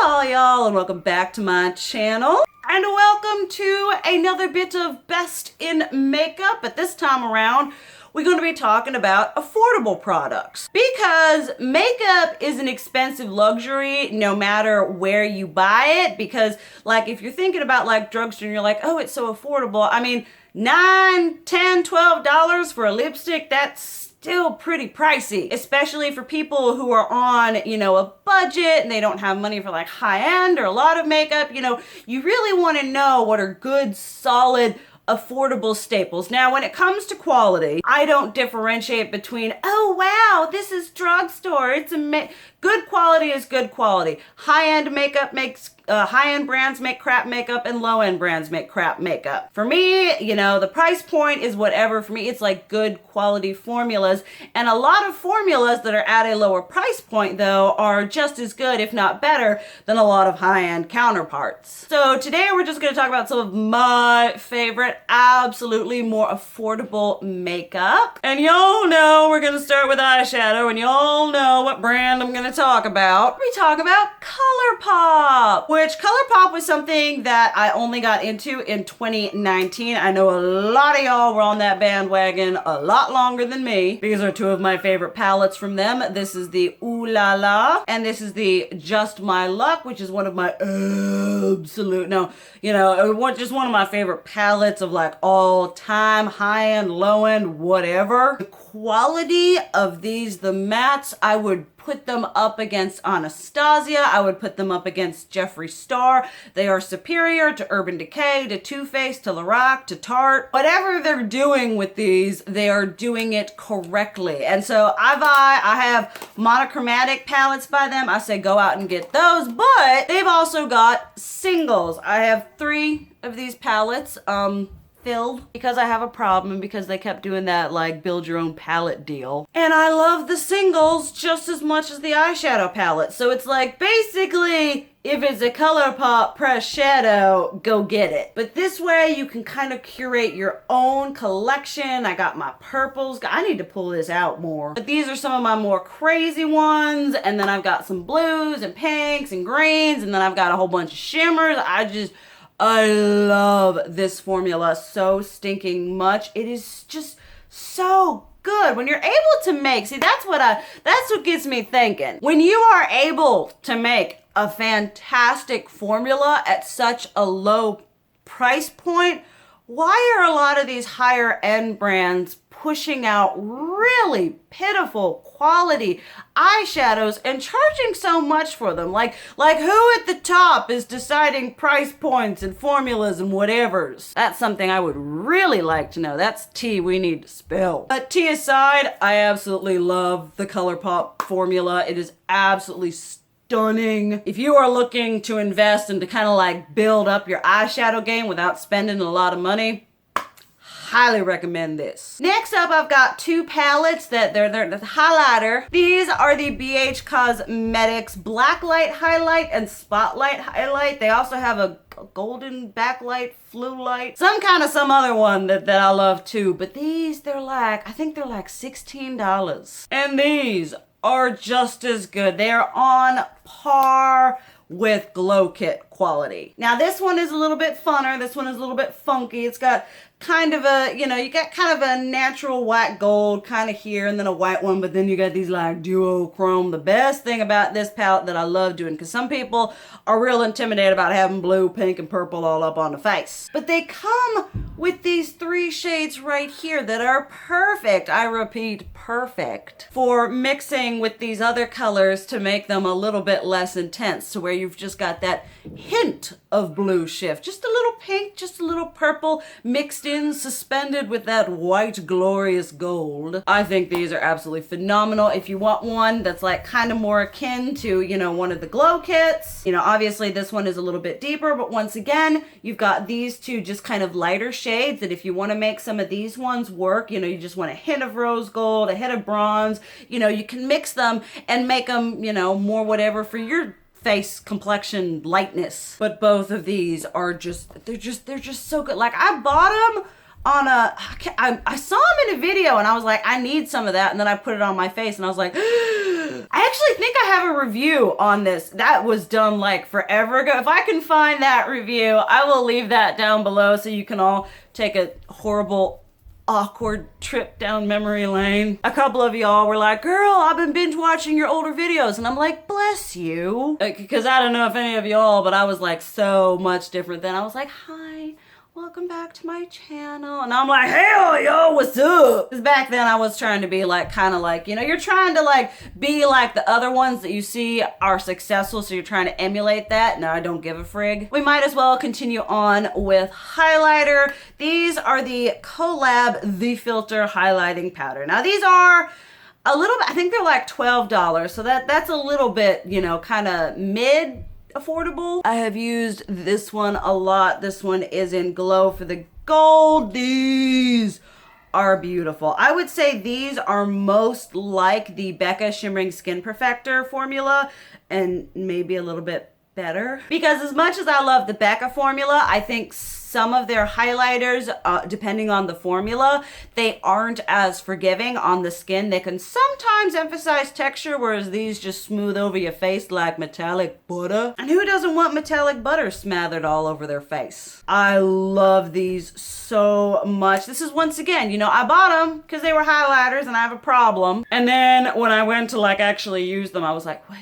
Holla y'all, and welcome back to my channel. And welcome to another bit of best in makeup. But this time around, we're going to be talking about affordable products. Because makeup is an expensive luxury no matter where you buy it. Because like if you're thinking about like drugstore and you're like, oh, it's so affordable. I mean, $9, $10, $12 for a lipstick, that's still pretty pricey, especially for people who are on, a budget and they don't have money for like high end or a lot of makeup. You really want to know what are good, solid, affordable staples. Now, when it comes to quality, I don't differentiate between, oh wow, this is drugstore. It's good quality is good quality. High-end makeup makes high-end brands make crap makeup and low-end brands make crap makeup. For me, the price point is whatever. For me, it's like good quality formulas. And a lot of formulas that are at a lower price point, though, are just as good, if not better, than a lot of high-end counterparts. So today we're just going to talk about some of my favorite, absolutely more affordable makeup. And y'all know we're going to start with eyeshadow, and y'all know what brand I'm going to talk about. We talk about ColourPop, which ColourPop was something that I only got into in 2019. I know a lot of y'all were on that bandwagon a lot longer than me. These are two of my favorite palettes from them. This is the Ooh La La, and this is the Just My Luck, which is one of my absolute, just one of my favorite palettes of like all time, high end, low end, whatever. The quality of these, the mattes, I would put them up against Anastasia. I would put them up against Jeffree Star. They are superior to Urban Decay, to Too Faced, to Lorac, to Tarte. Whatever they're doing with these, they are doing it correctly. And so I have monochromatic palettes by them. I say go out and get those, but they've also got singles. I have 3 of these palettes. Filled because I have a problem and because they kept doing that like build your own palette deal. And I love the singles just as much as the eyeshadow palette. So it's like basically if it's a ColourPop pressed shadow, go get it. But this way you can kind of curate your own collection. I got my purples. I need to pull this out more. But these are some of my more crazy ones. And then I've got some blues and pinks and greens. And then I've got a whole bunch of shimmers. I love this formula so stinking much. It is just so good. When you're able to make, that's what gets me thinking. When you are able to make a fantastic formula at such a low price point, why are a lot of these higher end brands pushing out really pitiful quality eyeshadows and charging so much for them? Like who at the top is deciding price points and formulas and whatevers? That's something I would really like to know. That's tea we need to spill. But tea aside, I absolutely love the ColourPop formula. It is absolutely stunning. If you are looking to invest and to kind of like build up your eyeshadow game without spending a lot of money, highly recommend this. Next up, I've got 2 palettes that they're the highlighter. These are the BH Cosmetics Blacklight Highlight and Spotlight Highlight. They also have a golden backlight, flu light, some other one that I love too. But these, I think they're like $16. And these are just as good. They are on par with Glow Kit quality. Now this one is a little bit funner. This one is a little bit funky. It's got kind of a, you got kind of a natural white gold kind of here and then a white one, but then you got these like duochrome. The best thing about this palette that I love doing, because some people are real intimidated about having blue, pink, and purple all up on the face. But they come with these 3 shades right here that are perfect. I repeat, perfect for mixing with these other colors to make them a little bit less intense, to where you've just got that hint of blue shift. Just a little pink, just a little purple mixed in, suspended with that white glorious gold. I think these are absolutely phenomenal. If you want one that's like kind of more akin to, one of the Glow Kits, obviously this one is a little bit deeper, but once again, you've got these 2 just kind of lighter shades that if you want to make some of these ones work, you just want a hint of rose gold, a hint of bronze, you can mix them and make them, more whatever for your face complexion lightness. But both of these are they're just so good. Like I bought them on I saw them in a video and I was like, I need some of that, and then I put it on my face and I was like I actually think I have a review on this. That was done like forever ago. If I can find that review, I will leave that down below so you can all take a horrible, awkward trip down memory lane. A couple of y'all were like, girl, I've been binge watching your older videos. And I'm like, bless you. Because I don't know if any of y'all, but I was like so much different then. I was like, hi, welcome back to my channel. And I'm like, hell, yo, what's up? Because back then I was trying to be like, kind of like, you know, you're trying to like be like the other ones that you see are successful. So you're trying to emulate that. No, I don't give a frig. We might as well continue on with highlighter. These are the Collab The Filter highlighting powder. Now these are a little bit, I think they're like $12. So that's a little bit, you know, kind of mid affordable. I have used this one a lot. This one is in Glow for the Gold. These are beautiful. I would say these are most like the Becca Shimmering Skin Perfector formula and maybe a little bit better. Because as much as I love the Becca formula, I think some of their highlighters, depending on the formula, they aren't as forgiving on the skin. They can sometimes emphasize texture, whereas these just smooth over your face like metallic butter. And who doesn't want metallic butter smothered all over their face? I love these so much. This is, once again, you know, I bought them because they were highlighters and I have a problem. And then when I went to like actually use them, I was like, what?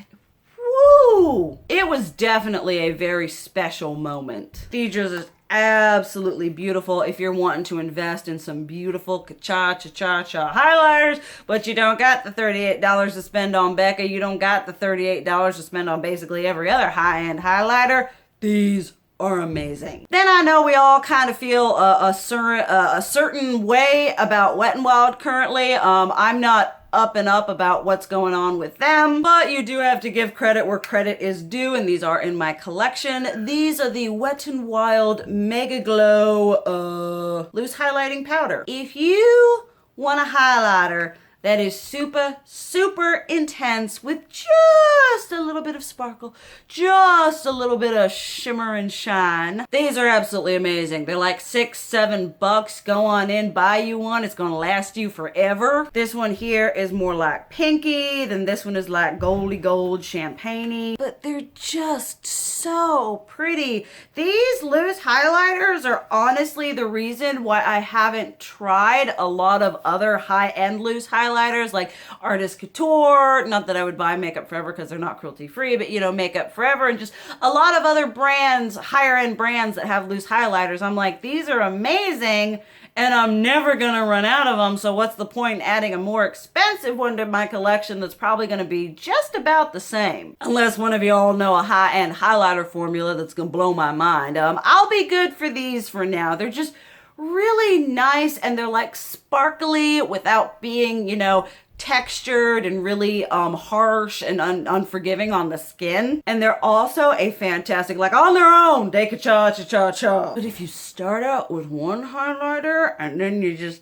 Woo! It was definitely a very special moment. These are absolutely beautiful if you're wanting to invest in some beautiful cha-cha-cha-cha highlighters, but you don't got the $38 to spend on Becca. You don't got the $38 to spend on basically every other high-end highlighter. These are amazing. Then I know we all kind of feel a certain way about Wet n Wild currently. I'm not up and up about what's going on with them, but you do have to give credit where credit is due, and these are in my collection. These are the Wet n Wild Mega Glow loose highlighting powder. If you want a highlighter that is super, super intense with just a little bit of sparkle, just a little bit of shimmer and shine, these are absolutely amazing. They're like $6, $7. Go on in, buy you one. It's gonna last you forever. This one here is more like pinky, then this one is like goldy gold champagne-y, but they're just so pretty. These loose highlighters are honestly the reason why I haven't tried a lot of other high-end loose highlighters like Artist Couture. Not that I would buy Makeup Forever because they're not cruelty free, but you know, Makeup Forever and just a lot of other brands, higher end brands that have loose highlighters. I'm like, these are amazing and I'm never gonna run out of them, so what's the point in adding a more expensive one to my collection that's probably gonna be just about the same? Unless one of y'all know a high-end highlighter formula that's gonna blow my mind. I'll be good for these for now. They're just really nice and they're like sparkly without being, you know, textured and really harsh and unforgiving on the skin. And they're also a fantastic, like on their own, they could cha-cha-cha-cha. But if you start out with one highlighter and then you just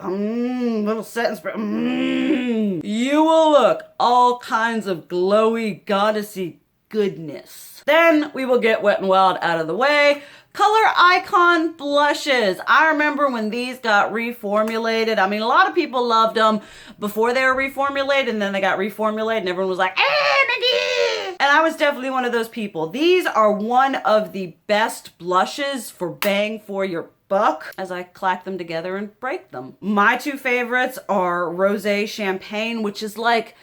little set and spray, you will look all kinds of glowy, goddessy goodness. Then we will get Wet n Wild out of the way. Coloricon blushes. I remember when these got reformulated. I mean, a lot of people loved them before they were reformulated, and then they got reformulated and everyone was like, Nikki! And I was definitely one of those people. These are one of the best blushes for bang for your buck as I clack them together and break them. My two favorites are Rosé Champagne, which is like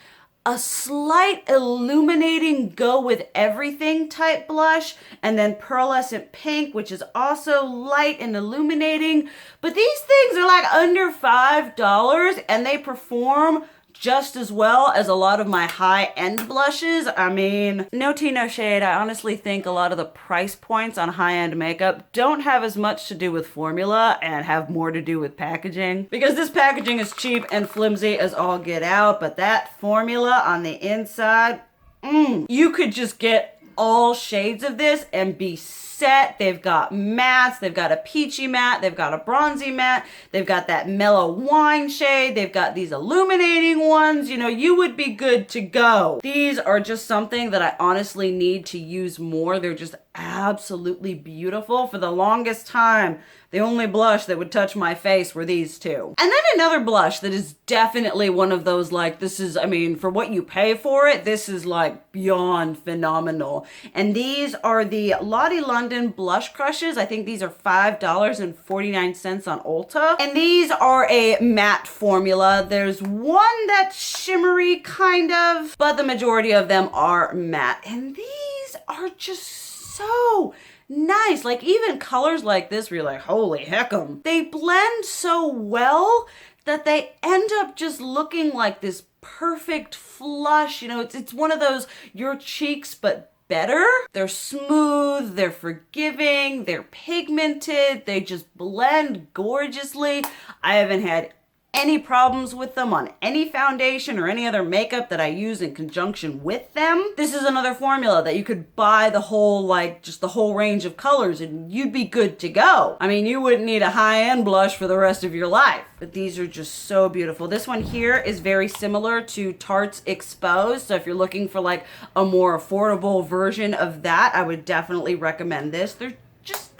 a slight illuminating go with everything type blush, and then Pearlescent Pink, which is also light and illuminating. But these things are like under $5 and they perform just as well as a lot of my high-end blushes. I mean, no tea, no shade. I honestly think a lot of the price points on high-end makeup don't have as much to do with formula and have more to do with packaging. Because this packaging is cheap and flimsy as all get out, but that formula on the inside, you could just get all shades of this and be set. They've got mattes, they've got a peachy matte, they've got a bronzy matte, they've got that mellow wine shade, they've got these illuminating ones. You know, you would be good to go. These are just something that I honestly need to use more. They're just absolutely beautiful. For the longest time, the only blush that would touch my face were these two. And then another blush that is definitely one of those, like, this is, I mean, for what you pay for it, this is like beyond phenomenal. And these are the Lottie London Blush Crushes. I think these are $5.49 on Ulta. And these are a matte formula. There's one that's shimmery, kind of, but the majority of them are matte. And these are just so nice. Like, even colors like this where you're like, holy heck'em. They blend so well that they end up just looking like this perfect flush. You know, it's one of those your cheeks but better. They're smooth, they're forgiving, they're pigmented, they just blend gorgeously. I haven't had any problems with them on any foundation or any other makeup that I use in conjunction with them. This is another formula that you could buy the whole, like, just the whole range of colors and you'd be good to go. I mean, you wouldn't need a high-end blush for the rest of your life. But these are just so beautiful. This one here is very similar to Tarte's Exposed. So if you're looking for like a more affordable version of that, I would definitely recommend this. They're just,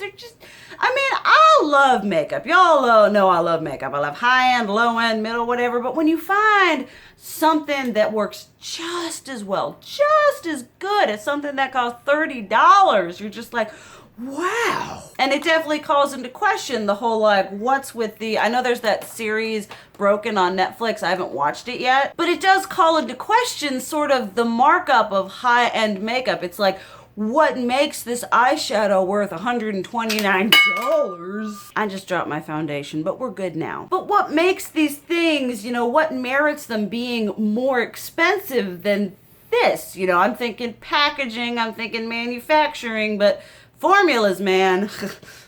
I mean, I love makeup. Y'all know I love makeup. I love high-end, low-end, middle, whatever. But when you find something that works just as well, just as good as something that costs $30, you're just like, wow. And it definitely calls into question the whole, like, what's with the, I know there's that series Broken on Netflix. I haven't watched it yet. But it does call into question sort of the markup of high-end makeup. It's like, what makes this eyeshadow worth $129? I just dropped my foundation, but we're good now. But what makes these things, you know, what merits them being more expensive than this? You know, I'm thinking packaging, I'm thinking manufacturing, but formulas, man.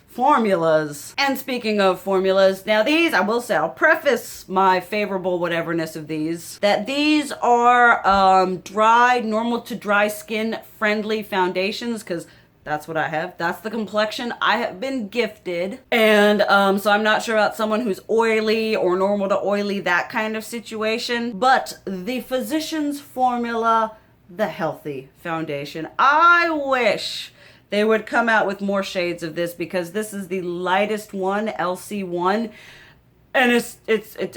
Formulas. And speaking of formulas, now these, I will say, I'll preface my favorable whateverness of these, that these are dry, normal to dry skin friendly foundations, because that's what I have. That's the complexion I have been gifted. And so I'm not sure about someone who's oily or normal to oily, that kind of situation. But the Physicians Formula, the Healthy Foundation, I wish they would come out with more shades of this, because this is the lightest one, LC1. And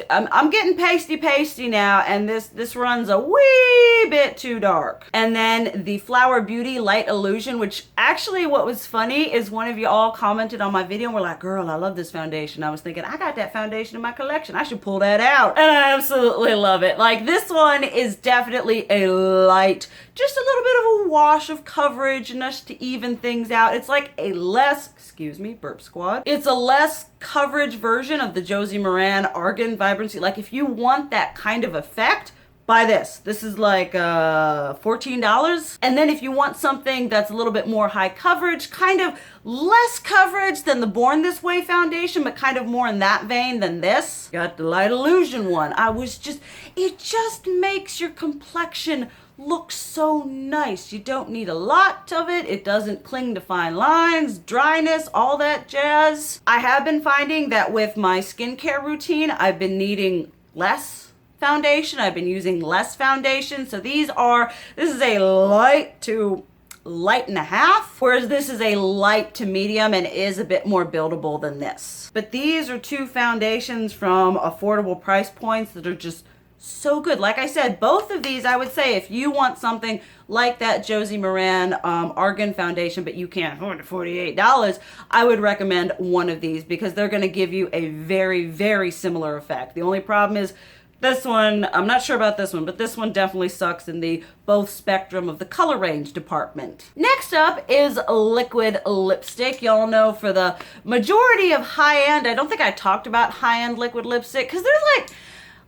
I'm getting pasty now, and this runs a wee bit too dark. And then the Flower Beauty Light Illusion, which actually what was funny is one of you all commented on my video and were like, girl, I love this foundation. I was thinking, I got that foundation in my collection. I should pull that out. And I absolutely love it. Like, this one is definitely a light, just a little bit of a wash of coverage, enough to even things out. It's like a less, excuse me, burp squad. It's a less coverage version of the Josie Maran Argan Vibrancy. Like, if you want that kind of effect, buy this. This is like $14. And then if you want something that's a little bit more high coverage, kind of less coverage than the Born This Way foundation, but kind of more in that vein than this, got the Light Illusion one. It just makes your complexion look so nice. You don't need a lot of it. It doesn't cling to fine lines, dryness, all that jazz. I have been finding that with my skincare routine, I've been needing less foundation. I've been using less foundation. So this is a light to light and a half, whereas this is a light to medium and is a bit more buildable than this. But these are two foundations from affordable price points that are just so good. Like I said, both of these, I would say, if you want something like that Josie Maran Argan foundation, but you can't afford it, $48, I would recommend one of these, because they're going to give you a very, very similar effect. The only problem is this one, I'm not sure about this one, but this one definitely sucks in the both spectrum of the color range department. Next up is liquid lipstick. Y'all know for the majority of high-end, I don't think I talked about high-end liquid lipstick, because there's like,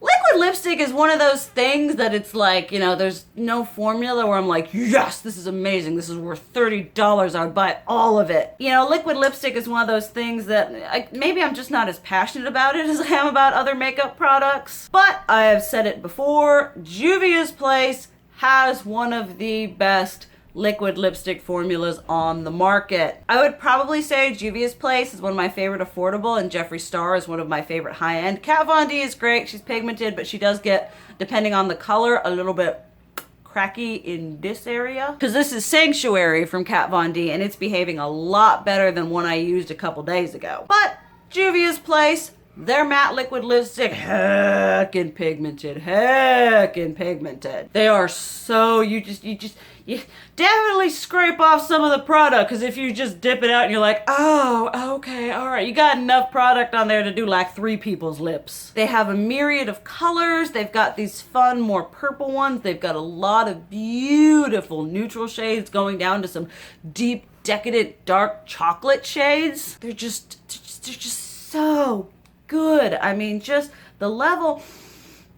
liquid lipstick is one of those things that it's like, you know, there's no formula where I'm like, yes, this is amazing. This is worth $30. I would buy all of it. You know, liquid lipstick is one of those things that maybe I'm just not as passionate about it as I am about other makeup products. But I have said it before, Juvia's Place has one of the best liquid lipstick formulas on the market. I would probably say Juvia's Place is one of my favorite affordable, and Jeffree Star is one of my favorite high-end. Kat Von D is great. She's pigmented, but she does get, depending on the color, a little bit cracky in this area. Because this is Sanctuary from Kat Von D, and it's behaving a lot better than one I used a couple days ago. But Juvia's Place, their matte liquid lipstick, heckin' pigmented, heckin' pigmented. They are so, you definitely scrape off some of the product, because if you just dip it out and you're like, oh, okay, all right, you got enough product on there to do like 3 people's lips. They have a myriad of colors. They've got these fun, more purple ones. They've got a lot of beautiful neutral shades going down to some deep, decadent, dark chocolate shades. They're just so good. I mean, just the level,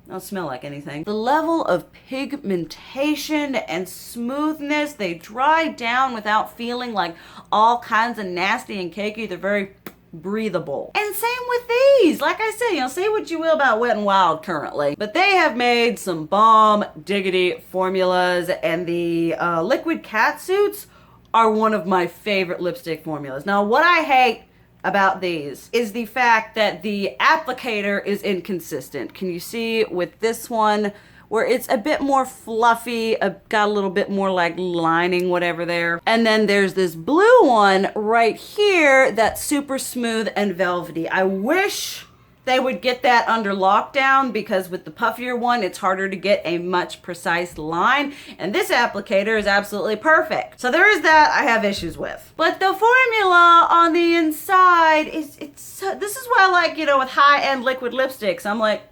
don't smell like anything. The level of pigmentation and smoothness, they dry down without feeling like all kinds of nasty and cakey. They're very breathable. And same with these. Like I said, you know, say what you will about Wet n Wild currently, but they have made some bomb diggity formulas, and the liquid cat suits are one of my favorite lipstick formulas. Now, what I hate about these is the fact that the applicator is inconsistent. Can you see with this one where it's a bit more fluffy, got a little bit more like lining, whatever there. And then there's this blue one right here that's super smooth and velvety. I wish they would get that under lockdown, because with the puffier one, it's harder to get a much precise line. And this applicator is absolutely perfect. So there is that I have issues with. But the formula on the inside is, this is what I like, you know, with high-end liquid lipsticks. I'm like,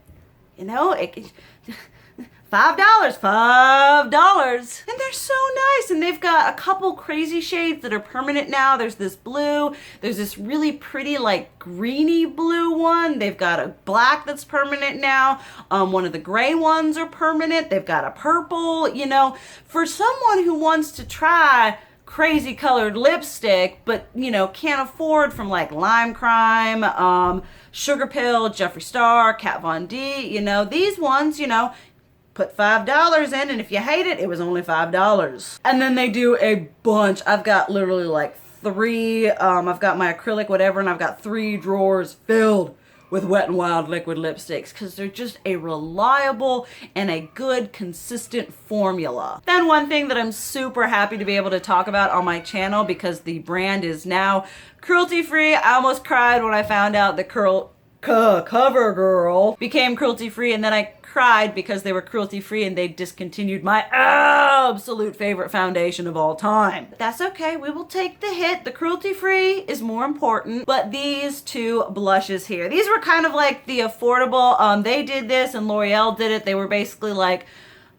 you know, $5, $5. And they're so nice. And they've got a couple crazy shades that are permanent now. There's this blue. There's this really pretty like greeny blue one. They've got a black that's permanent now. One of the gray ones are permanent. They've got a purple, you know. For someone who wants to try crazy colored lipstick, but, you know, can't afford from like Lime Crime, Sugar Pill, Jeffree Star, Kat Von D, you know, these ones, you know, put $5 in, and if you hate it, it was only $5. And then they do a bunch. I've got literally like 3, I've got my acrylic whatever, and I've got 3 drawers filled with Wet n Wild liquid lipsticks, because they're just a reliable and a good, consistent formula. Then one thing that I'm super happy to be able to talk about on my channel, because the brand is now cruelty-free. I almost cried when I found out that Covergirl became cruelty-free, and then I cried because they were cruelty-free and they discontinued my absolute favorite foundation of all time. But that's okay, we will take the hit. The cruelty-free is more important. But these 2 blushes here, these were kind of like the affordable, they did this and L'Oreal did it. They were basically like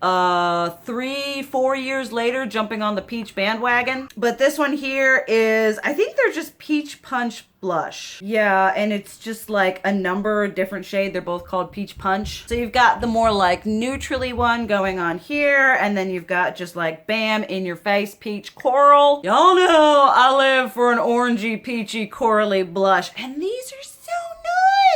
3-4 years later jumping on the peach bandwagon. But this one here is, I think they're just Peach Punch blush. Yeah, and it's just like a number different shade. They're both called Peach Punch. So you've got the more like neutrally one going on here, and then you've got just like bam in your face peach coral. Y'all know I live for an orangey peachy corally blush, and these are so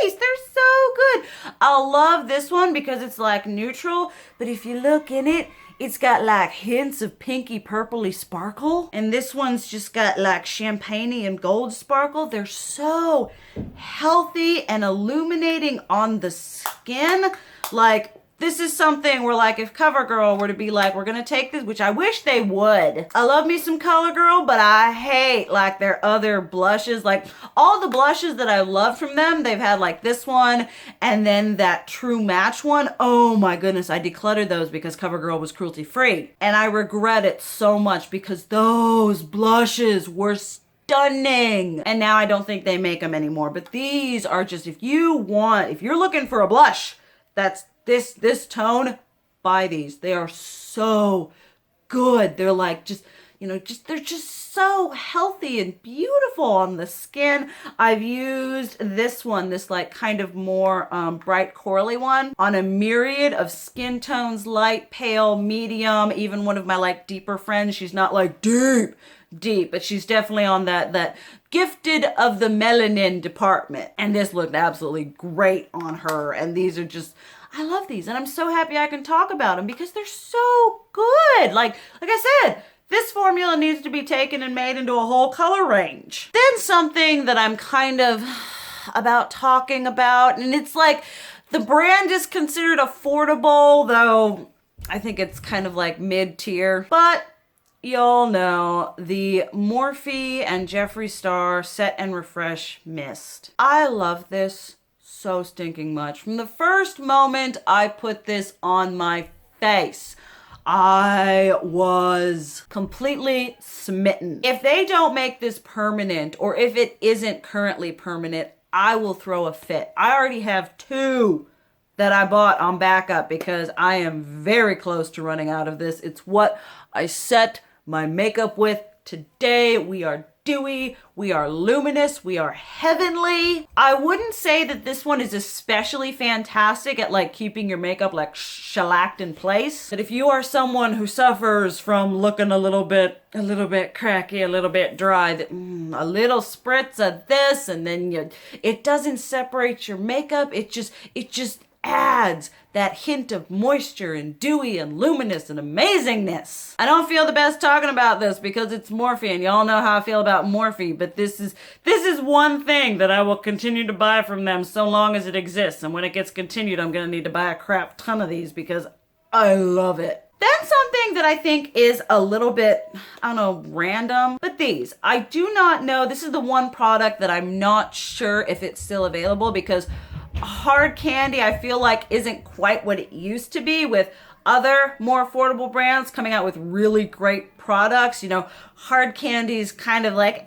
nice. They're so good. I love this one because it's like neutral, but if you look in it, it's got like hints of pinky purpley sparkle. And this one's just got like champagne and gold sparkle. They're so healthy and illuminating on the skin. Like, this is something where like if CoverGirl were to be like, we're gonna take this, which I wish they would. I love me some ColourGirl, but I hate like their other blushes. Like all the blushes that I love from them, they've had like this one and then that True Match one. Oh my goodness, I decluttered those because CoverGirl was cruelty free. And I regret it so much because those blushes were stunning. And now I don't think they make them anymore. But these are just, if you're looking for a blush, that's this tone, buy these. They are so good. They're like they're just so healthy and beautiful on the skin. I've used this one, this like kind of more bright corally one on a myriad of skin tones, light, pale, medium, even one of my like deeper friends. She's not like deep, but she's definitely on that gifted of the melanin department. And this looked absolutely great on her. And these are just, I love these, and I'm so happy I can talk about them because they're so good. Like I said, this formula needs to be taken and made into a whole color range. Then something that I'm kind of about talking about, and it's like the brand is considered affordable, though I think it's kind of like mid-tier, but y'all know the Morphe and Jeffree Star Set and Refresh Mist. I love this so stinking much. From the first moment I put this on my face, I was completely smitten. If they don't make this permanent, or if it isn't currently permanent, I will throw a fit. I already have 2 that I bought on backup because I am very close to running out of this. It's what I set my makeup with today. We are dewy, we are luminous, we are heavenly. I wouldn't say that this one is especially fantastic at like keeping your makeup like shellacked in place. But if you are someone who suffers from looking a little bit cracky, a little bit dry, a little spritz of this, and then it doesn't separate your makeup. It just adds that hint of moisture and dewy and luminous and amazingness. I don't feel the best talking about this because it's Morphe, and y'all know how I feel about Morphe, but this is one thing that I will continue to buy from them so long as it exists. And when it gets continued, I'm gonna need to buy a crap ton of these because I love it. Then something that I think is a little bit, I don't know, random, but these. I do not know, this is the one product that I'm not sure if it's still available because hard candy, I feel like, isn't quite what it used to be with other more affordable brands coming out with really great products. You know, hard candy's kind of like,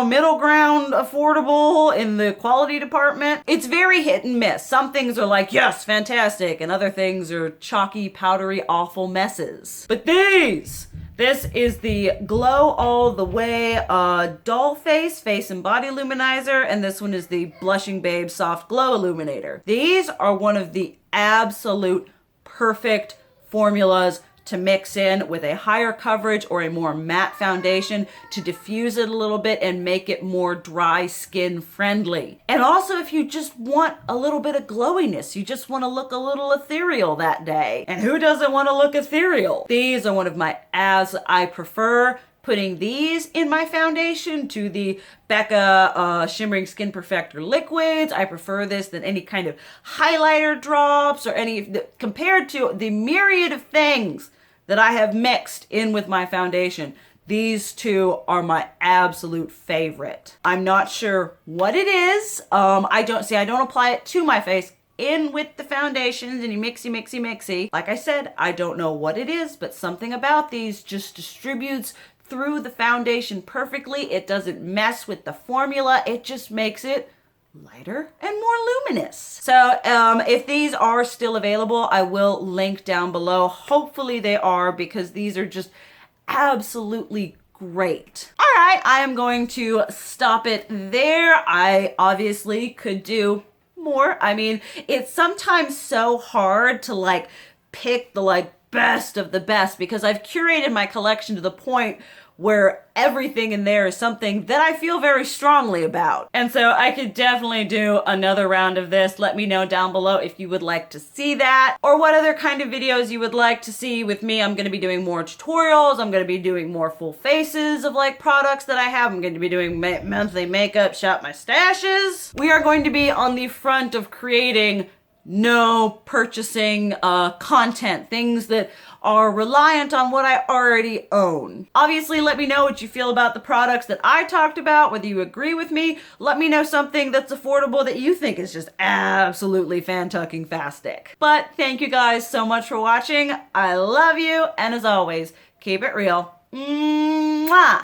middle ground affordable in the quality department. It's very hit and miss. Some things are like, yes, fantastic, and other things are chalky, powdery, awful messes. But this is the Glow All the Way Doll Face and Body Luminizer, and this one is the Blushing Babe Soft Glow Illuminator. These are one of the absolute perfect formulas to mix in with a higher coverage or a more matte foundation to diffuse it a little bit and make it more dry skin friendly. And also if you just want a little bit of glowiness, you just want to look a little ethereal that day. And who doesn't want to look ethereal? These are one of my, as I prefer putting these in my foundation to the Becca Shimmering Skin Perfector liquids. I prefer this than any kind of highlighter drops or compared to the myriad of things that I have mixed in with my foundation. These 2 are my absolute favorite. I'm not sure what it is. I don't apply it to my face. In with the foundations and you mixy. Like I said, I don't know what it is, but something about these just distributes through the foundation perfectly. It doesn't mess with the formula. It just makes it lighter and more luminous. So if these are still available, I will link down below. Hopefully they are, because these are just absolutely great. All right, I am going to stop it there. I obviously could do more. I mean, it's sometimes so hard to like pick the best of the best because I've curated my collection to the point where everything in there is something that I feel very strongly about. And so I could definitely do another round of this. Let me know down below if you would like to see that, or what other kind of videos you would like to see with me. I'm going to be doing more tutorials. I'm going to be doing more full faces of like products that I have. I'm going to be doing monthly makeup, shop my stashes. We are going to be on the front of creating no purchasing content, things that are reliant on what I already own. Obviously, let me know what you feel about the products that I talked about, whether you agree with me. Let me know something that's affordable that you think is just absolutely fantastic. But thank you guys so much for watching. I love you, and as always, keep it real. Mwah!